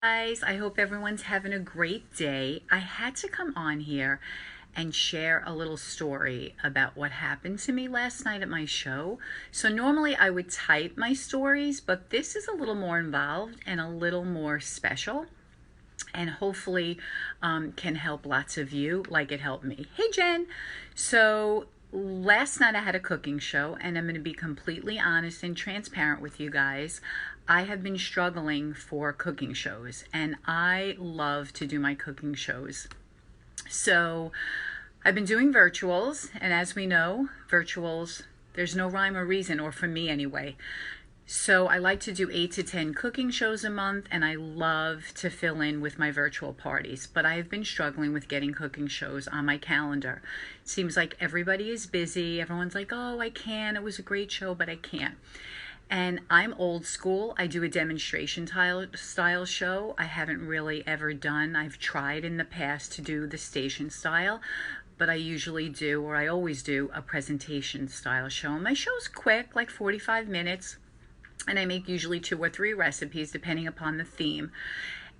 Guys, I hope everyone's having a great day. I had to come on here and share a little story about what happened to me last night at my show. So normally I would type my stories, but this is a little more involved and a little more special, and hopefully can help lots of you like it helped me. Hey Jen! So last night I had a cooking show, and I'm going to be completely honest and transparent with you guys. I have been struggling for cooking shows, and I love to do my cooking shows. So I've been doing virtuals, and as we know, virtuals, there's no rhyme or reason, or for me anyway. So I like to do 8 to 10 cooking shows a month, and I love to fill in with my virtual parties. But I have been struggling with getting cooking shows on my calendar. It seems like everybody is busy. Everyone's like, oh, I can. It was a great show, but I can't. And I'm old school. I do a demonstration style show. I haven't really ever done. I've tried in the past to do the station style, but I usually do, or I always do, a presentation style show. My show's quick, like 45 minutes, and I make usually 2 or 3 recipes depending upon the theme.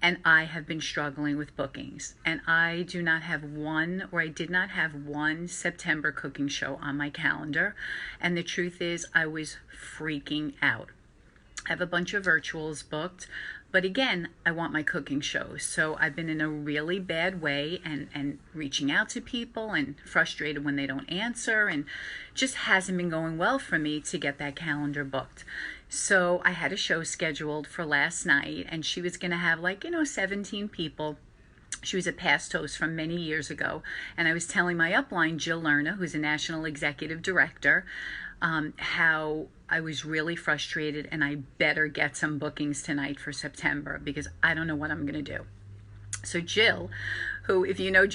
And I have been struggling with bookings, and I did not have one September cooking show on my calendar. And the truth is, I was freaking out. I have a bunch of virtuals booked, but again, I want my cooking shows. So I've been in a really bad way and reaching out to people and frustrated when they don't answer, and just hasn't been going well for me to get that calendar booked. So I had a show scheduled for last night, and she was going to have 17 people. She was a past host from many years ago, and I was telling my upline, Jill Lerner, who's a national executive director, how I was really frustrated, and I better get some bookings tonight for September because I don't know what I'm going to do. So Jill, who, if you know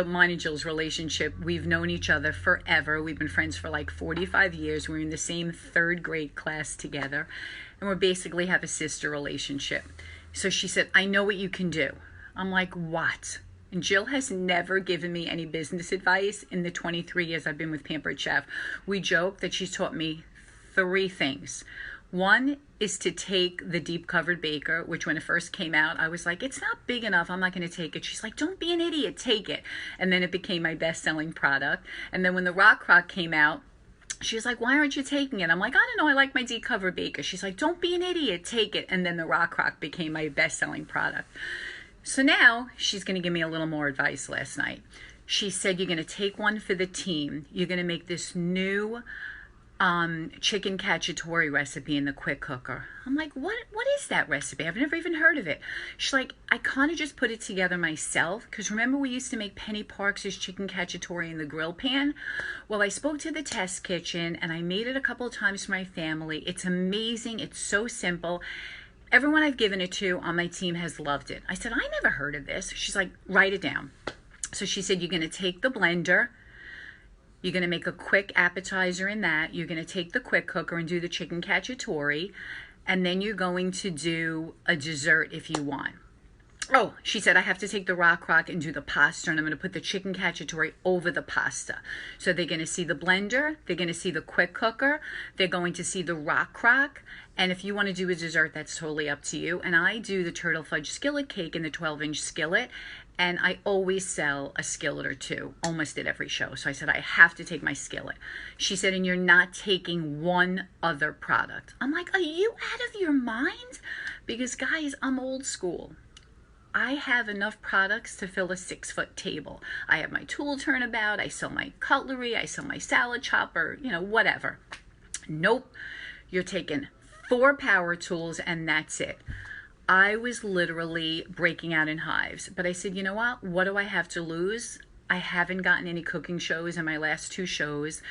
mine and Jill's relationship, we've known each other forever. We've been friends for like 45 years. We're in the same 3rd grade class together, and we basically have a sister relationship. So she said, I know what you can do. I'm like, what? And Jill has never given me any business advice in the 23 years I've been with Pampered Chef. We joke that she's taught me 3 things. One is to take the deep covered baker, which when it first came out, I was like, it's not big enough. I'm not going to take it. She's like, don't be an idiot. Take it. And then it became my best-selling product. And then when the Rock Crock came out, she was like, why aren't you taking it? I'm like, I don't know. I like my deep covered baker. She's like, don't be an idiot. Take it. And then the Rock Crock became my best-selling product. So now she's going to give me a little more advice last night. She said, you're going to take one for the team. You're going to make this new chicken cacciatore recipe in the quick cooker. I'm like, what is that recipe? I've never even heard of it. She's like, I kind of just put it together myself, because remember we used to make Penny Parks's chicken cacciatore in the grill pan? Well, I spoke to the test kitchen, and I made it a couple of times for my family. It's amazing. It's so simple. Everyone I've given it to on my team has loved it. I said, I never heard of this. She's like, write it down. So she said, you're going to take the blender. You're going to make a quick appetizer in that. You're going to take the quick cooker and do the chicken cacciatore. And then you're going to do a dessert if you want. Oh, she said, I have to take the Rock Crock and do the pasta, and I'm going to put the chicken cacciatore over the pasta. So they're going to see the blender, they're going to see the quick cooker, they're going to see the Rock Crock, and if you want to do a dessert, that's totally up to you. And I do the turtle fudge skillet cake in the 12-inch skillet, and I always sell a skillet or 2, almost at every show. So I said, I have to take my skillet. She said, and you're not taking one other product. I'm like, are you out of your mind? Because guys, I'm old school. I have enough products to fill a 6-foot table. I have my tool turnabout, I sell my cutlery, I sell my salad chopper, whatever. Nope, you're taking 4 power tools and that's it. I was literally breaking out in hives, but I said, you know what do I have to lose? I haven't gotten any cooking shows in my last 2 shows.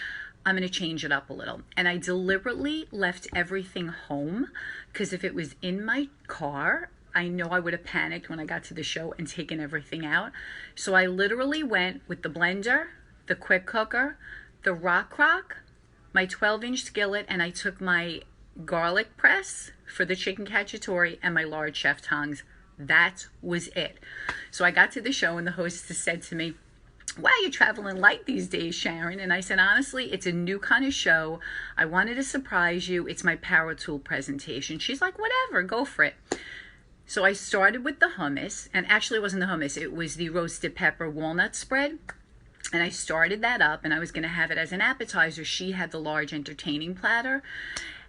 I'm going to change it up a little. And I deliberately left everything home, because if it was in my car, I know I would have panicked when I got to the show and taken everything out. So I literally went with the blender, the quick cooker, the Rock Crock, my 12-inch skillet, and I took my garlic press for the chicken cacciatore and my large chef tongs. That was it. So I got to the show, and the hostess said to me, wow, you're traveling light these days, Sharon. And I said, honestly, it's a new kind of show. I wanted to surprise you. It's my power tool presentation. She's like, whatever, go for it. So I started with the hummus, and actually it wasn't the hummus, it was the roasted pepper walnut spread. And I started that up, and I was going to have it as an appetizer. She had the large entertaining platter,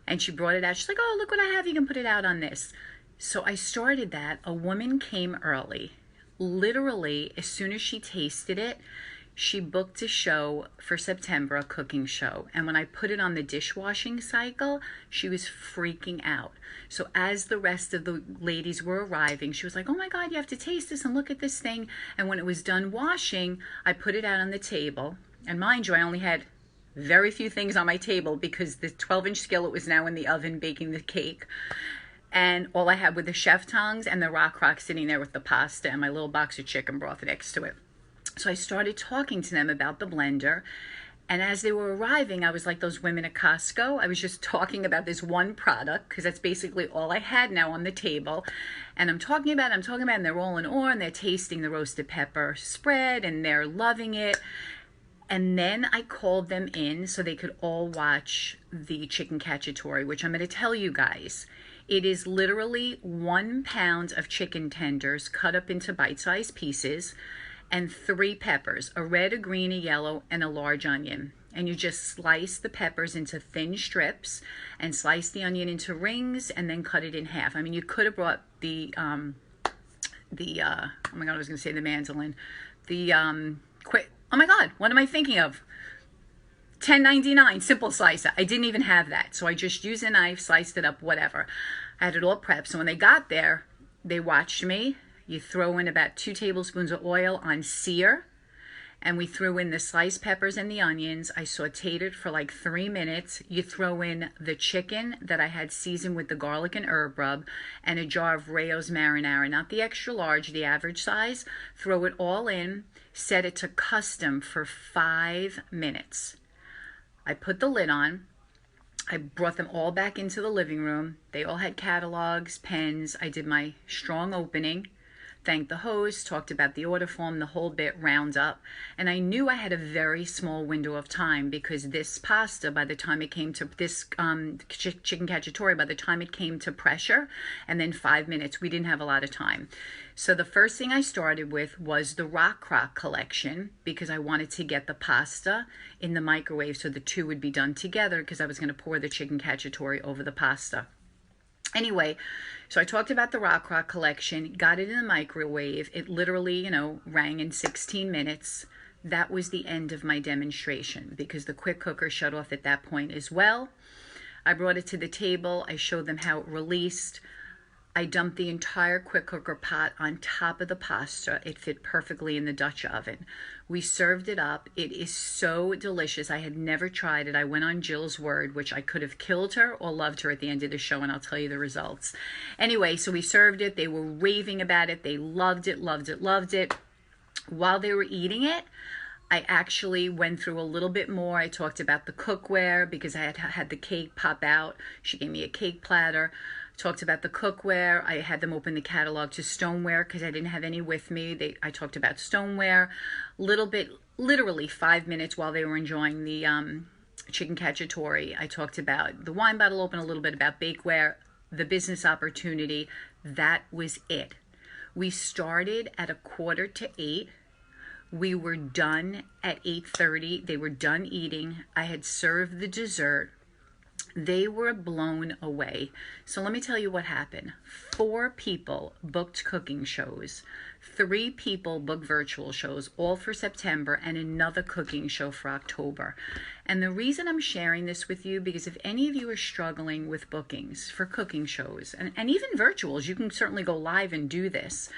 and she brought it out. She's like, oh, look what I have. You can put it out on this. So I started that. A woman came early. Literally, as soon as she tasted it, she booked a show for September, a cooking show. And when I put it on the dishwashing cycle, she was freaking out. So as the rest of the ladies were arriving, she was like, oh my God, you have to taste this and look at this thing. And when it was done washing, I put it out on the table. And mind you, I only had very few things on my table because the 12-inch skillet was now in the oven baking the cake. And all I had were the chef tongs and the rock sitting there with the pasta and my little box of chicken broth next to it. So I started talking to them about the blender. And as they were arriving, I was like those women at Costco. I was just talking about this one product because that's basically all I had now on the table. And I'm talking about it, and they're all in awe, and they're tasting the roasted pepper spread, and they're loving it. And then I called them in so they could all watch the chicken cacciatore, which I'm going to tell you guys. It is literally 1 pound of chicken tenders cut up into bite-sized pieces, and 3 peppers, a red, a green, a yellow, and a large onion. And you just slice the peppers into thin strips and slice the onion into rings and then cut it in half. I mean, you could have brought oh my God, I was going to say the mandolin. Oh my God, what am I thinking of? $10.99, simple slicer. I didn't even have that. So I just used a knife, sliced it up, whatever. I had it all prepped. So when they got there, they watched me. You throw in about 2 tablespoons of oil on sear, and we threw in the sliced peppers and the onions. I sauteed it for like 3 minutes. You throw in the chicken that I had seasoned with the garlic and herb rub and a jar of Rayo's marinara, not the extra large, the average size. Throw it all in, set it to custom for 5 minutes. I put the lid on. I brought them all back into the living room. They all had catalogs, pens. I did my strong opening, thanked the host, talked about the order form, the whole bit, round up. And I knew I had a very small window of time because this pasta, by the time it came to this chicken cacciatore, by the time it came to pressure, and then 5 minutes, we didn't have a lot of time. So the first thing I started with was the Rock Crock collection because I wanted to get the pasta in the microwave so the two would be done together because I was going to pour the chicken cacciatore over the pasta. Anyway, so I talked about the Rock Crock collection, got it in the microwave. It literally, rang in 16 minutes. That was the end of my demonstration because the quick cooker shut off at that point as well. I brought it to the table. I showed them how it released. I dumped the entire quick cooker pot on top of the pasta. It fit perfectly in the Dutch oven. We served it up. It is so delicious. I had never tried it. I went on Jill's word, which I could have killed her or loved her at the end of the show, and I'll tell you the results. Anyway, so we served it. They were raving about it. They loved it, loved it, loved it. While they were eating it, I actually went through a little bit more. I talked about the cookware because I had the cake pop out. She gave me a cake platter. Talked about the cookware. I had them open the catalog to stoneware because I didn't have any with me. I talked about stoneware. Little bit, literally 5 minutes while they were enjoying the chicken cacciatore. I talked about the wine bottle open, a little bit about bakeware, the business opportunity. That was it. We started at 7:45. We were done at 8:30. They were done eating. I had served the dessert. They were blown away. So let me tell you what happened. 4 people booked cooking shows. 3 people booked virtual shows, all for September, and another cooking show for October. And the reason I'm sharing this with you, because if any of you are struggling with bookings for cooking shows, and even virtuals, you can certainly go live and do this.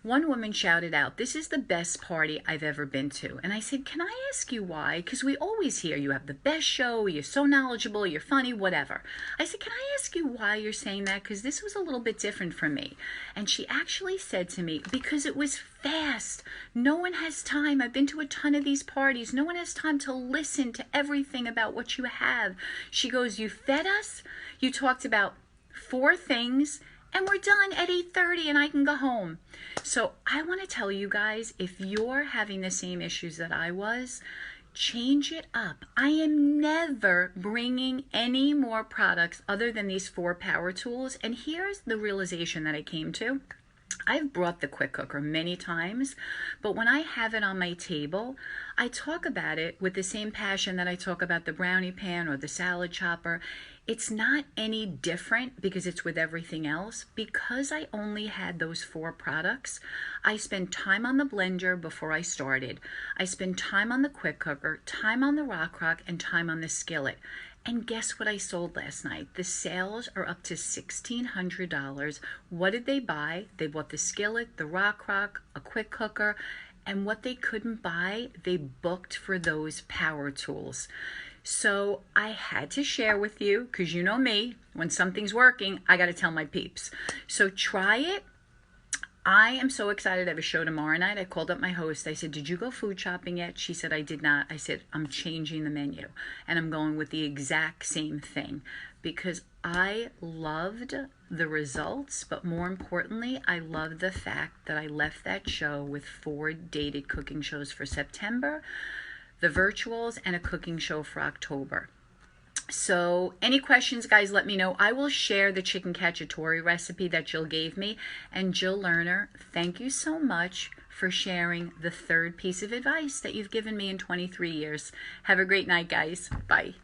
One woman shouted out, "This is the best party I've ever been to." And I said, "Can I ask you why? Because we always hear you have the best show, you're so knowledgeable, you're funny, whatever." I said, "Can I ask you why you're saying that? Because this was a little bit different for me." And she actually said to me, "Because it was fast. No one has time. I've been to a ton of these parties. No one has time to listen to everything about what you have." She goes, "You fed us, you talked about 4 things, and we're done at 8:30 and I can go home." So I want to tell you guys, if you're having the same issues that I was, Change it up. I am never bringing any more products other than these 4 power tools. And here's the realization that I came to. I've brought the quick cooker many times, but when I have it on my table, I talk about it with the same passion that I talk about the brownie pan or the salad chopper. It's not any different because it's with everything else. Because I only had those 4 products, I spent time on the blender before I started. I spent time on the quick cooker, time on the rock crock, and time on the skillet. And guess what I sold last night? The sales are up to $1,600. What did they buy? They bought the skillet, the rock crock, a quick cooker, and what they couldn't buy, they booked for those power tools. So I had to share with you, because you know me, when something's working, I got to tell my peeps. So try it. I am so excited. I have a show tomorrow night. I called up my host. I said, did you go food shopping yet? She said, I did not. I said, I'm changing the menu and I'm going with the exact same thing because I loved the results, but more importantly, I loved the fact that I left that show with 4 dated cooking shows for September, the virtuals, and a cooking show for October. So any questions, guys, let me know. I will share the chicken cacciatore recipe that Jill gave me. And Jill Lerner, thank you so much for sharing the 3rd piece of advice that you've given me in 23 years. Have a great night, guys. Bye.